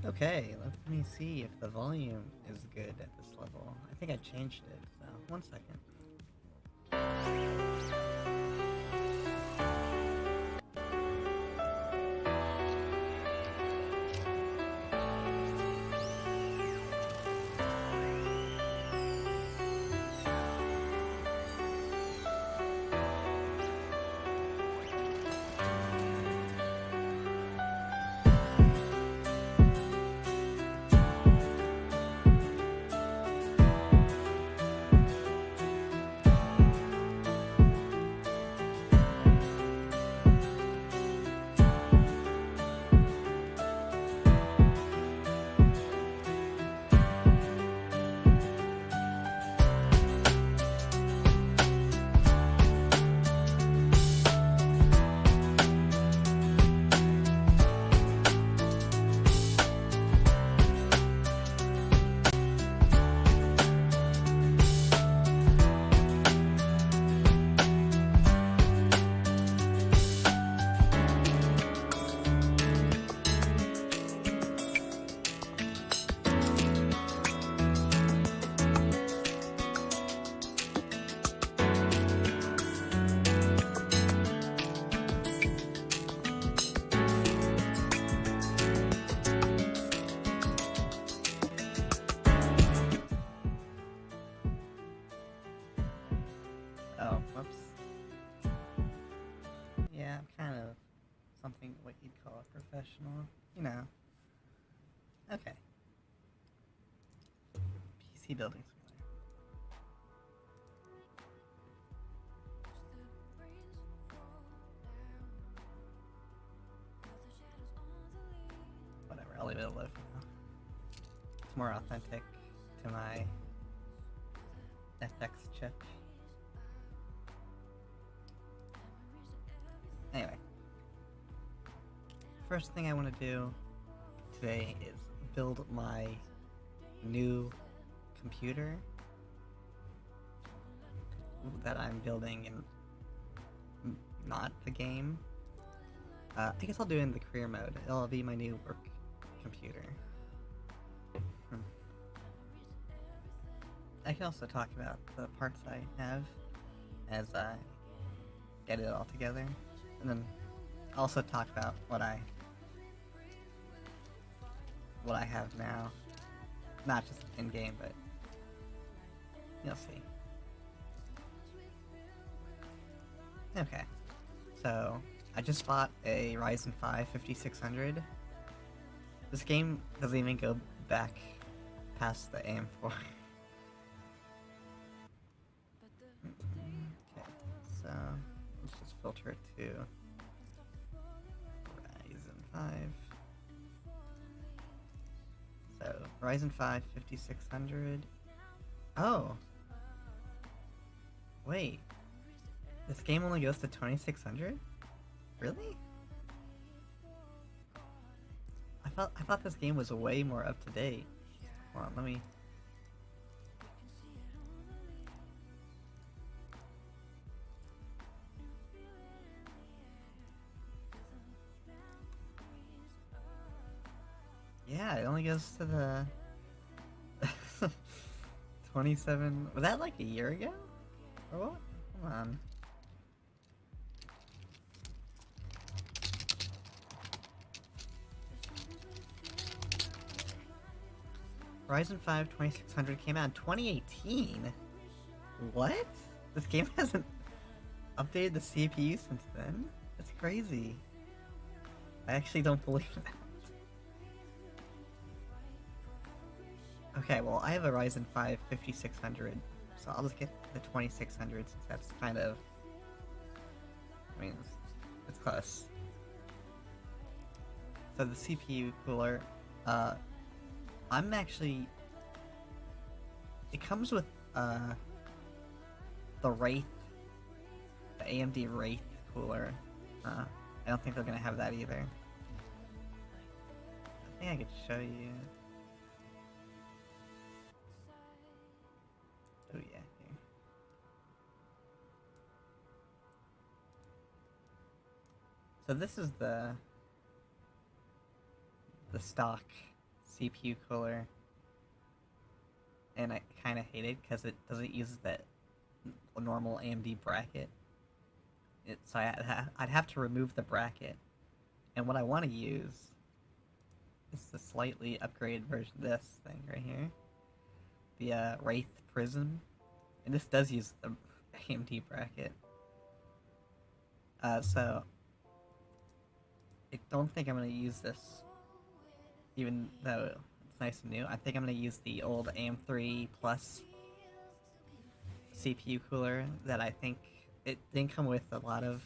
Okay, let me see if the volume is good at this level. I think I changed it, so one second. Oh, whoops. Yeah, I'm kind of something what you'd call a professional. You know. Okay. PC building simulator. Whatever, I'll leave it alone for now. It's more authentic to my FX chip. Anyway. First thing I want to do today is build my new computer that I'm building in not the game. I guess I'll do it in the career mode. It'll be my new work computer. I can also talk about the parts I have as I get it all together, and then also talk about what I have now, not just in game, but you'll see. Okay, so I just bought a Ryzen 5 5600. This game doesn't even go back past the AM4. Okay, so let's just filter it to Ryzen 5. So Ryzen 5 5600. Oh, wait. This game only goes to 2600? Really? I thought this game was way more up to date. Hold on, let me. Yeah, it only goes to the 27. Was that like a year ago? Or what? Hold on. Ryzen 5 2600 came out in 2018? What? This game hasn't updated the CPU since then? That's crazy. I actually don't believe that. Okay, well, I have a Ryzen 5 5600, so I'll just get the 2600 since that's kind of... I mean, it's close. So the CPU cooler, I'm actually... It comes with, the Wraith, the AMD Wraith cooler. I don't think they're gonna have that either. I think I could show you... Oh yeah, here. So this is the stock CPU cooler, and I kind of hate it because it doesn't use that normal AMD bracket. So I'd have to remove the bracket, and what I want to use is the slightly upgraded version of this thing right here, the Wraith Prism, and this does use the AMD bracket. So I don't think I'm gonna use this, even though it's nice and new. I think I'm gonna use the old AM3 Plus CPU cooler that I think it didn't come with a lot of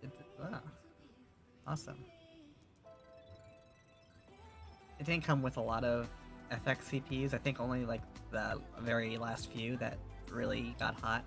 it, oh, awesome. It didn't come with a lot of FX CPUs. I think only like the very last few that really got hot,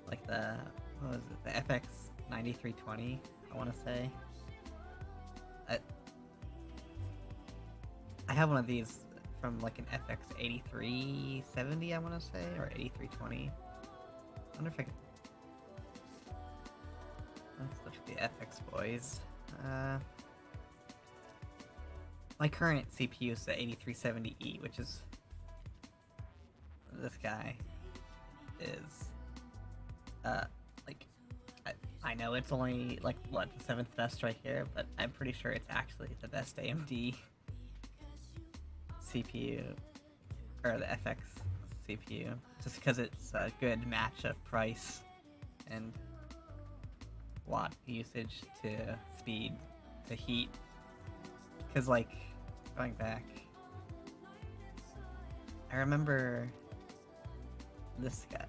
like the what was it, the FX 9320, I want to say. I have one of these from like an FX 8370, I want to say, or 8320. I wonder if I could. Let's look at the FX boys. My current CPU is the 8370E, which is this guy is like I know it's only like what, the 7th best right here, but I'm pretty sure it's actually the best AMD CPU, or the FX CPU, just because it's a good match of price and watt usage to speed to heat. Because like, going back, I remember this guy,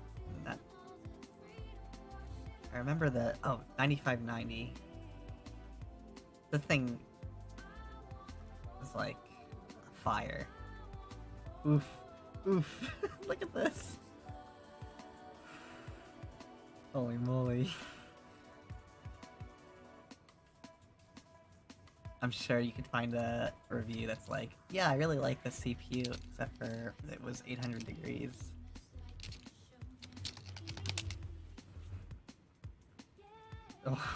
I remember the 9590. This thing is like fire. Oof, oof. Look at this. Holy moly. I'm sure you could find a review that's like, yeah, I really like the CPU, except for it was 800 degrees. Oh,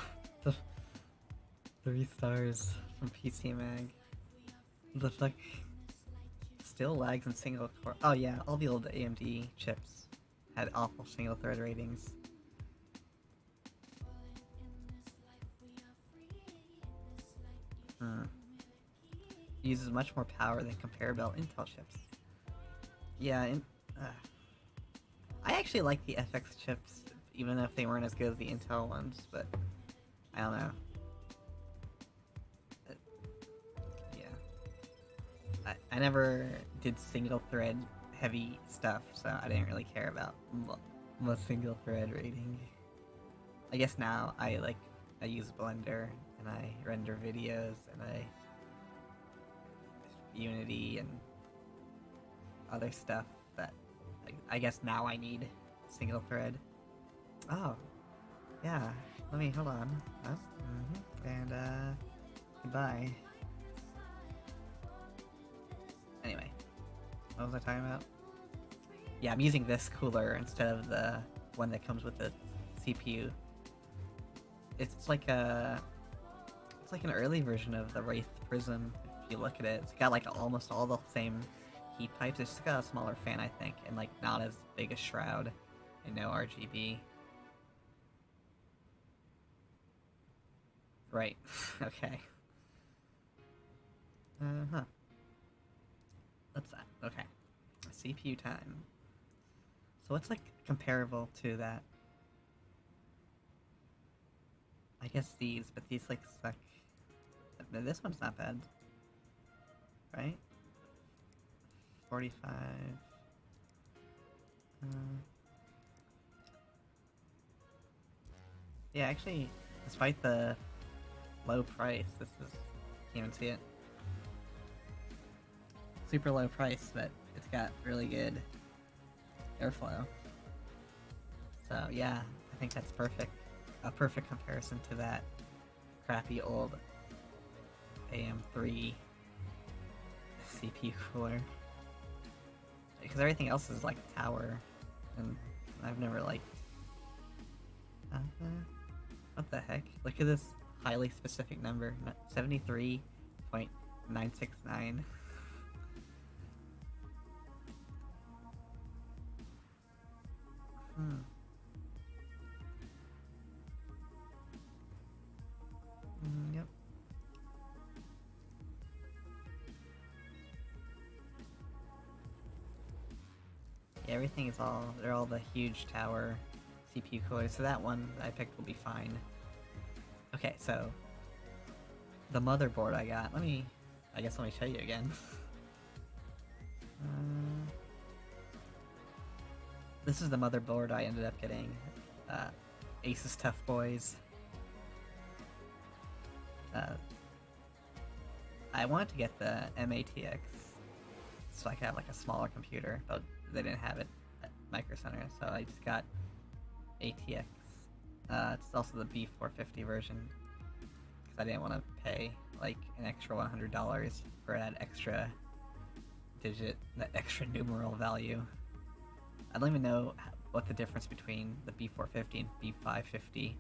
3 stars from PC Mag. The fuck? Still lags in single core. Oh yeah, all the old AMD chips had awful single thread ratings. Uses much more power than comparable Intel chips. Yeah, I actually like the FX chips, even if they weren't as good as the Intel ones, but I don't know. Yeah. I never did single thread heavy stuff, so I didn't really care about the single thread rating. I guess now I use Blender and I render videos and I Unity and other stuff that I guess now I need single thread. Oh, yeah. Let me hold on. And goodbye. Anyway, what was I talking about? Yeah, I'm using this cooler instead of the one that comes with the CPU. It's like an early version of the Wraith Prism. If you look at it, it's got like almost all the same heat pipes. It's just got a smaller fan, I think, and like not as big a shroud, and no RGB. Right. Okay. What's that? Okay. CPU time. So what's like comparable to that? I guess these, but these like suck. This one's not bad. Right? 45. Yeah, actually, despite the low price, this is, can't even see it. Super low price, but it's got really good airflow. So yeah, I think that's perfect. A perfect comparison to that crappy old AM3 CPU cooler. Because everything else is like a tower, and I've never liked. What the heck? Look at this highly specific number. 73.969. Hmm. Yep. Yeah, everything is they're all the huge tower CPU cores, so that one that I picked will be fine. Okay, so the motherboard I got, let me show you again. This is the motherboard I ended up getting. Asus Tough Boys. I wanted to get the MATX so I could have like a smaller computer, but they didn't have it at Micro Center, so I just got ATX. It's also the B450 version, because I didn't want to pay like an extra $100 for that extra digit, that extra numeral value. I don't even know what the difference between the B450 and B550.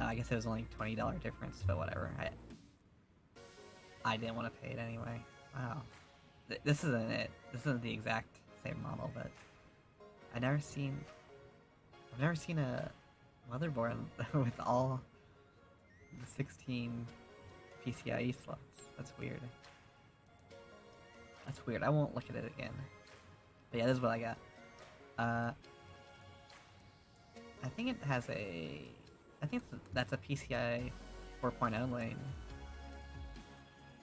I guess it was only $20 difference, but whatever. I didn't want to pay it anyway. Wow. This isn't it. This isn't the exact same model, but I've never seen a motherboard with all the 16 PCIe slots. That's weird. That's weird. I won't look at it again. But yeah, this is what I got. I think it has I think that's a PCI 4.0 lane.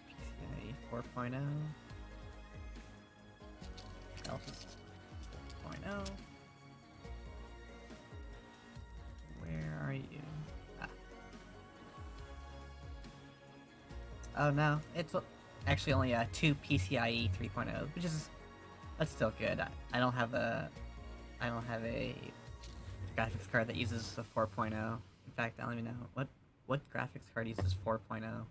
PCIe 4.0. Alpha's 4.0. Where are you? Ah. Oh no, it's actually only 2 PCIe 3.0, which is that's still good. I don't have a graphics card that uses the 4.0. In fact, I don't even know what graphics card uses 4.0.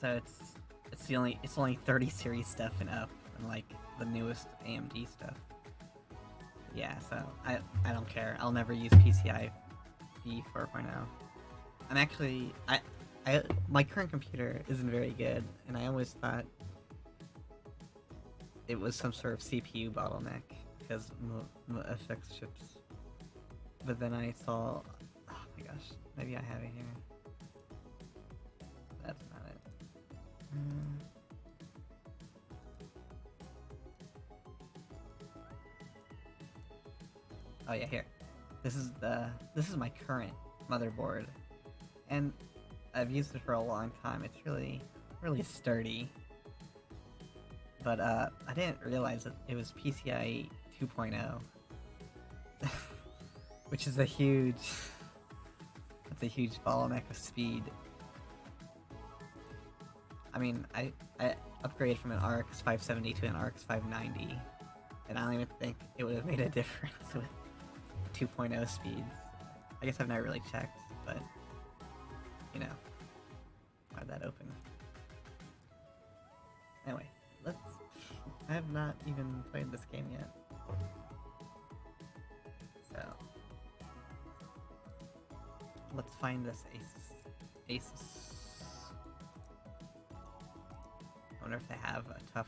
So it's only 30 series stuff and up, and like the newest AMD stuff. Yeah, so I don't care. I'll never use PCI B 4.0. I'm actually my current computer isn't very good, and I always thought it was some sort of CPU bottleneck because the FX chips. But then I saw, oh my gosh, maybe I have it here. That's not it. Oh yeah, here. This is my current motherboard, and I've used it for a long time. It's really sturdy. But I didn't realize that it was PCIe 2.0, which is that's a huge bottleneck of speed. I mean, I upgraded from an RX 570 to an RX 590, and I don't even think it would have made a difference with 2.0 speeds. I guess I've never really checked, but you know, why'd that open? Anyway, I have not even played this game yet, so let's find this Asus. I wonder if they have a tough.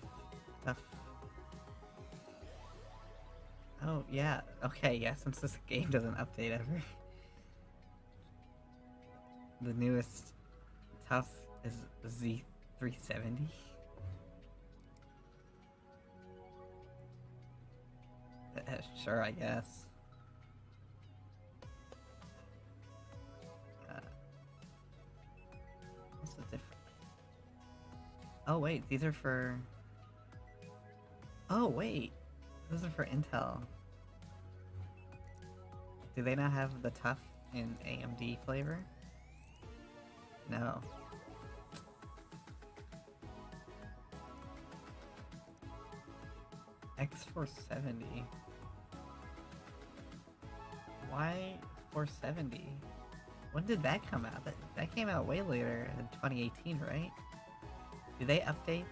Oh yeah, okay, yeah. Since this game doesn't update ever, the newest tough is Z370. Sure, I guess. What's the difference? Oh wait, these are for... Oh wait, these are for Intel. Do they not have the tough in AMD flavor? No. X470. Why 470? When did that come out? That came out way later than 2018, right? Do they update?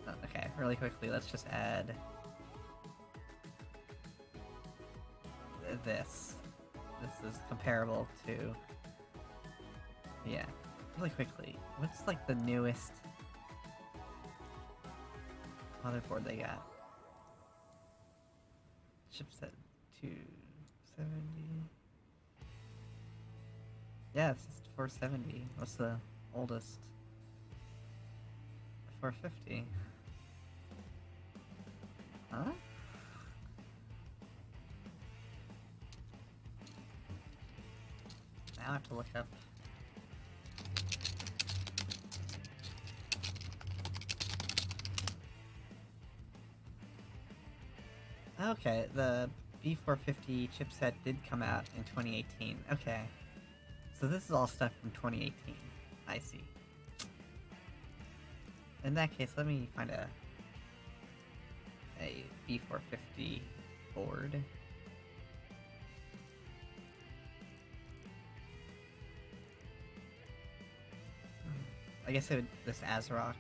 Oh, okay, really quickly, let's just add this. This is comparable to... Yeah, really quickly. What's like the newest motherboard they got? Chipset 270. Yeah, it's just 470. What's the oldest? 450. Huh? Now I have to look up. Okay, the B450 chipset did come out in 2018. Okay. So this is all stuff from 2018. I see. In that case, let me find a B450 board. I guess this ASRock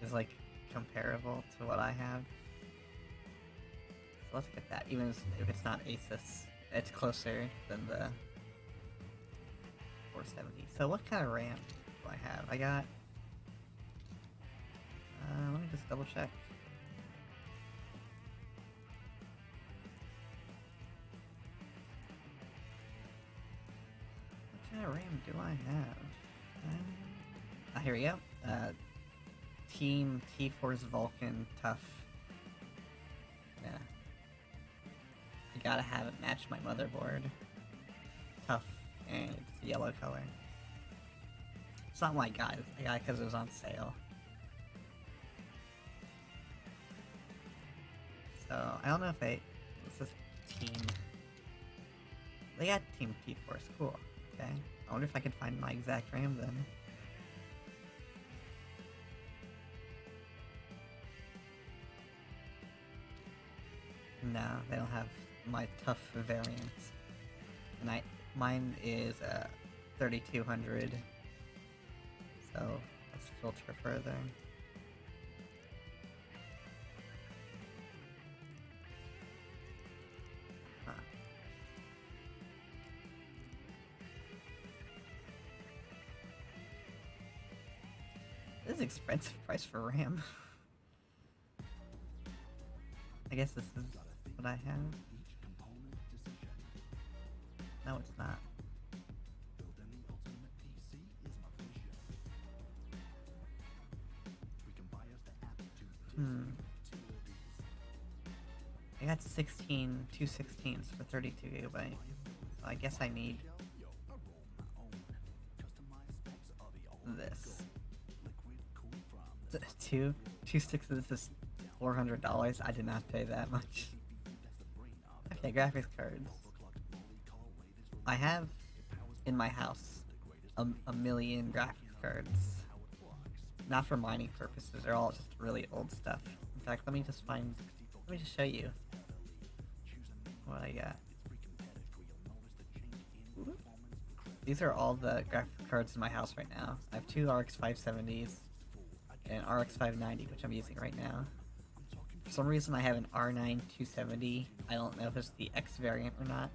is like comparable to what I have. So let's get that, even if it's not Asus. It's closer than the 470. So what kind of RAM do I have? I got... let me just double check. What kind of RAM do I have? Here we go. Team T-Force Vulcan Tough. Yeah. I gotta have it match my motherboard. Tough, and it's yellow color. It's not what I got it because it was on sale. So, I don't know if this is Team... They got Team T-Force, cool. Okay. I wonder if I could find my exact RAM then. No, they don't have my tough variant. And mine is 3200. So let's filter further. Huh. This is an expensive price for RAM. I guess this is what I have. No, it's not. I got 216s for 32 gigabytes. So I guess I need this. Two sticks of this is $400. I did not pay that much. Okay, graphics cards. I have in my house a million graphics cards. Not for mining purposes, they're all just really old stuff. In fact, let me just show you what I got. These are all the graphics cards in my house right now. I have two RX 570s and an RX 590, which I'm using right now. For some reason I have an R9 270. I don't know if it's the X variant or not.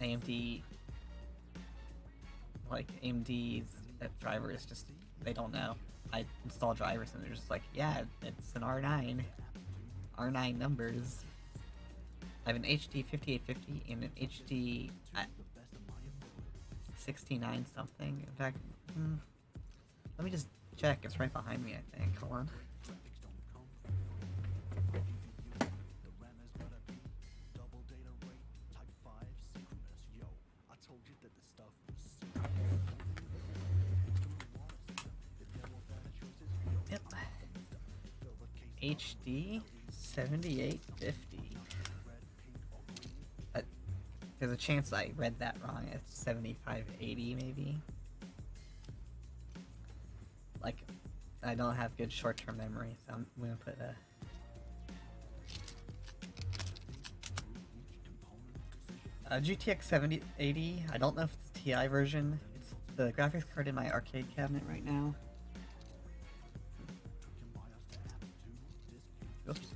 AMD's drivers just, they don't know. I install drivers and they're just like, yeah, it's an R9. R9 numbers. I have an HD 5850 and an HD 69 something. In fact, let me just check. It's right behind me, I think. Hold on. Yep. HD 7850. There's a chance I read that wrong. It's 7580 maybe. Like, I don't have good short-term memory, so I'm gonna put a GTX 7080. I don't know if it's the TI version. It's the graphics card in my arcade cabinet right now. Oops.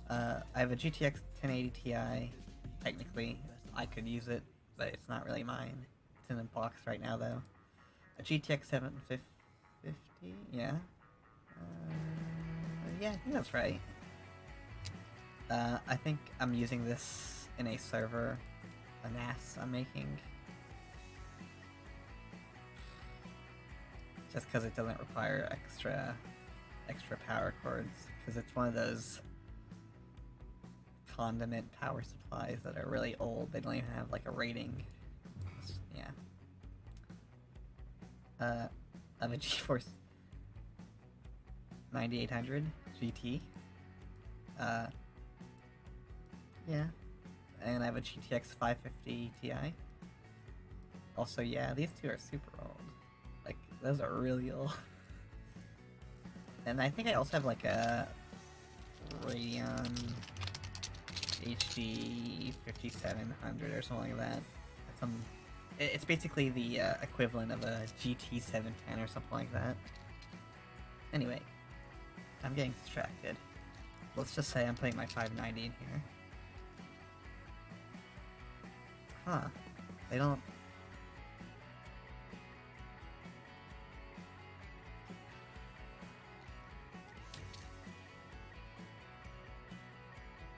I have a GTX 1080 Ti. Technically, I could use it, but it's not really mine. It's in a box right now, though. A GTX 750? Yeah. Yeah, I think that's right. I think I'm using this in a server, a NAS I'm making. Just because it doesn't require extra power cords, because it's one of those condiment power supplies that are really old. They don't even have like a rating. Yeah. I have a GeForce 9800 GT. Yeah. And I have a GTX 550 Ti. Also, yeah, these two are super old. Like, those are really old. And I think I also have like a Radeon HD 5700 or something like that. It's basically the equivalent of a GT 710 or something like that. Anyway, I'm getting distracted. Let's just say I'm putting my 590 in here. Huh. They don't...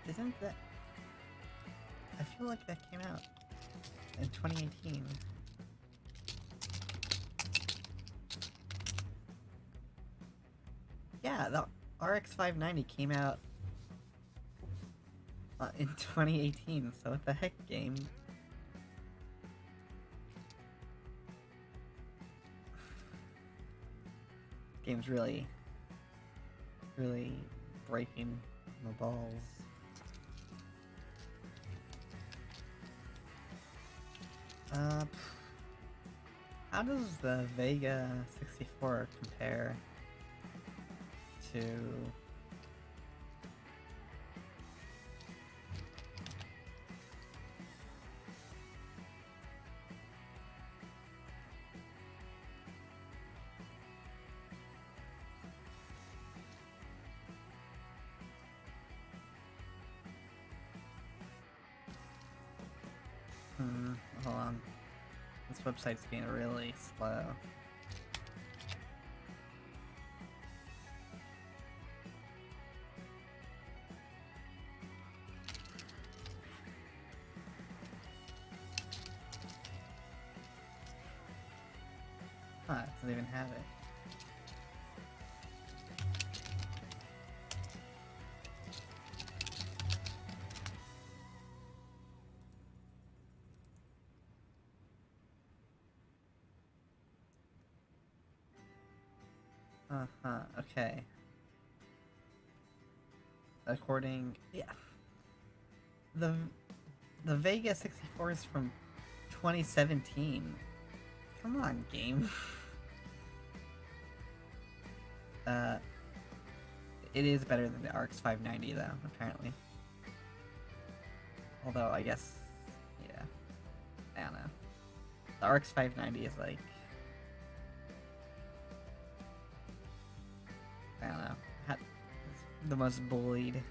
Didn't that... I feel like that came out in 2018. Yeah, the RX 590 came out in 2018, so what the heck, game? Game's really breaking my balls. How does the Vega 64 compare to... hold on. This website's being really slow. Huh, it doesn't even have it. Okay. According... yeah. The Vega 64 is from 2017. Come on, game. It is better than the RX 590 though, apparently. Although, I guess... yeah. I don't know. The RX 590 is like... I don't know. The most bullied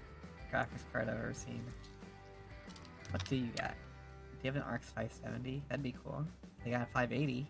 graphics card I've ever seen. What do you got? Do you have an RX 570? That'd be cool. They got a 580.